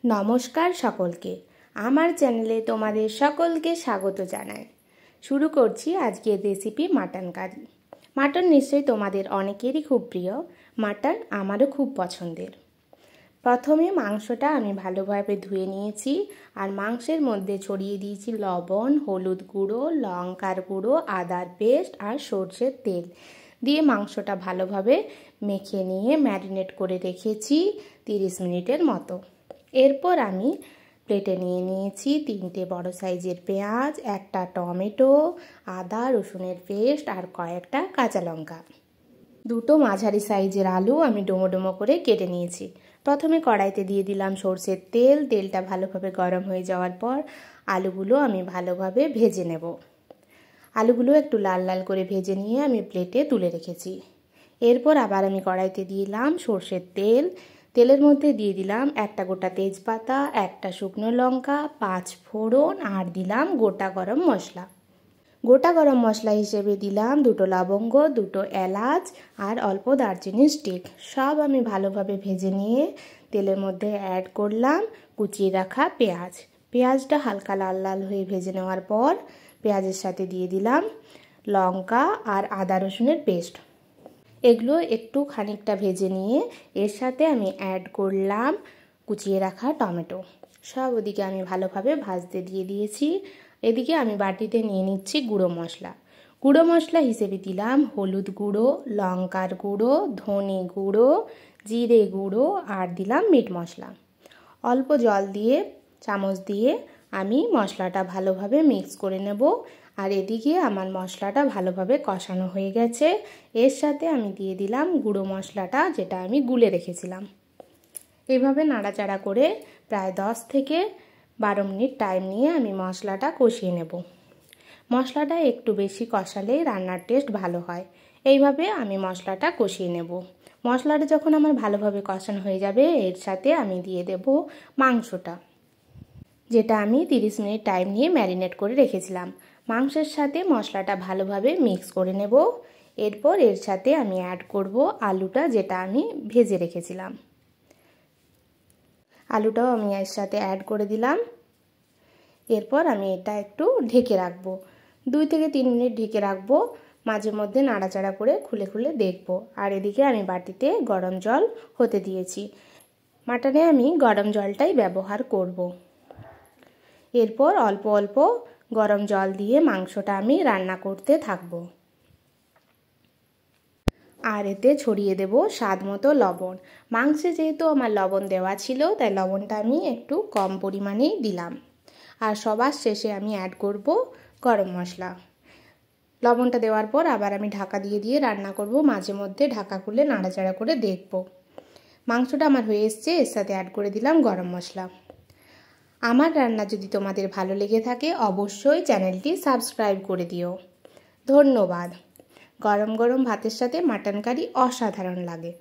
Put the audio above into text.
নমস্কার সকলকে, আমার চ্যানেলে তোমাদের সকলকে স্বাগত জানাই। শুরু করছি আজকের রেসিপি মাটন কারি। মাটন নিশ্চয়ই তোমাদের অনেকেরই খুব প্রিয়, মাটন আমারও খুব পছন্দের। প্রথমে মাংসটা আমি ভালোভাবে ধুয়ে নিয়েছি আর মাংসের মধ্যে ছড়িয়ে দিয়েছি লবণ, হলুদ গুঁড়ো, লঙ্কার গুঁড়ো, আদার পেস্ট আর সর্ষের তেল দিয়ে মাংসটা ভালোভাবে মেখে নিয়ে ম্যারিনেট করে রেখেছি 30 মিনিটের মতো। এরপর আমি প্লেটে নিয়ে নিয়েছি 3টে বড় সাইজের পেঁয়াজ, একটা টমেটো, আদা রসুনের পেস্ট আর কয়েকটা কাঁচা লঙ্কা। 2টো মাঝারি সাইজের আলু আমি ডুমো ডুমো করে কেটে নিয়েছি। প্রথমে কড়াইতে দিয়ে দিলাম সর্ষের তেল। তেলটা ভালোভাবে গরম হয়ে যাওয়ার পর আলুগুলো আমি ভালোভাবে ভেজে নেব। আলুগুলো একটু লাল লাল করে ভেজে নিয়ে আমি প্লেটে তুলে রেখেছি। এরপর আবার আমি কড়াইতে দিলাম সর্ষের তেল। তেলের মধ্যে দিয়ে দিলাম একটা গোটা তেজপাতা, একটা শুকনো লঙ্কা, 5 ফোড়ন আর দিলাম গোটা গরম মশলা। গোটা গরম মশলা হিসেবে দিলাম 2টো লবঙ্গ, 2টো এলাচ আর অল্প দারচিনি স্টিক। সব আমি ভালোভাবে ভেজে নিয়ে তেলের মধ্যে অ্যাড করলাম কুচিয়ে রাখা পেঁয়াজ। পেঁয়াজটা হালকা লাল লাল হয়ে ভেজে নেওয়ার পর পেঁয়াজের সাথে দিয়ে দিলাম লঙ্কা আর আদা রসুনের পেস্ট। এগুলো একটু খানিকটা ভেজে নিয়ে এর সাথে আমি অ্যাড করলাম কুচিয়ে রাখা টমেটো। সব ওদিকে আমি ভালোভাবে ভাজতে দিয়ে দিয়েছি। এদিকে আমি বাটিতে নিয়ে নিচ্ছি গুঁড়ো মশলা। গুঁড়ো মশলা হিসেবে দিলাম হলুদ গুঁড়ো, লঙ্কার গুঁড়ো, ধনে গুঁড়ো, জিরে গুঁড়ো আর দিলাম মিট মশলা। অল্প জল দিয়ে চামচ দিয়ে আমি মশলাটা ভালোভাবে মিক্স করে নেব। আর এদিকে আমার মশলাটা ভালোভাবে কষানো হয়ে গেছে। এর সাথে আমি দিয়ে দিলাম গুঁড়ো মশলাটা, যেটা আমি গুলে রেখেছিলাম। এইভাবে নাড়াচাড়া করে প্রায় 10 থেকে 12 মিনিট টাইম নিয়ে আমি মশলাটা কষিয়ে নেব। মশলাটা একটু বেশি কষালে রান্নার টেস্ট ভালো হয়। এইভাবে আমি মশলাটা কষিয়ে নেব। মশলাটা যখন আমার ভালোভাবে কষানো হয়ে যাবে এর সাথে আমি দিয়ে দেব মাংসটা, যেটা আমি 30 মিনিট টাইম নিয়ে ম্যারিনেট করে রেখেছিলাম। মাংসের সাথে মশলাটা ভালোভাবে মিক্স করে নেব। এরপর এর সাথে আমি অ্যাড করব আলুটা, যেটা আমি ভেজে রেখেছিলাম। আলুটাও আমি এর সাথে অ্যাড করে দিলাম। এরপর আমি এটা একটু ঢেকে রাখবো, 2 থেকে 3 মিনিট ঢেকে রাখবো। মাঝে মধ্যে নাড়াচাড়া করে খুলে খুলে দেখবো। আর এদিকে আমি বাটিতে গরম জল হতে দিয়েছি। মাটনে আমি গরম জলটাই ব্যবহার করব। এরপর অল্প অল্প গরম জল দিয়ে মাংসটা আমি রান্না করতে থাকবো। আর এতে ছড়িয়ে দেব স্বাদ মতো লবণ। মাংসে যেহেতু আমার লবণ দেওয়া ছিল তাই লবণটা আমি একটু কম পরিমাণেই দিলাম। আর সবার শেষে আমি অ্যাড করব গরম মশলা। লবণটা দেওয়ার পর আবার আমি ঢাকা দিয়ে দিয়ে রান্না করব। মাঝে মধ্যে ঢাকা খুলে নাড়াচাড়া করে দেখব। মাংসটা আমার হয়ে এসছে। এর সাথে অ্যাড করে দিলাম গরম মশলা। আমার রান্না যদি তোমাদের ভালো লেগে থাকে অবশ্যই চ্যানেলটি সাবস্ক্রাইব করে দিও। ধন্যবাদ। গরম গরম ভাতের সাথে মাটন কারি অসাধারণ লাগে।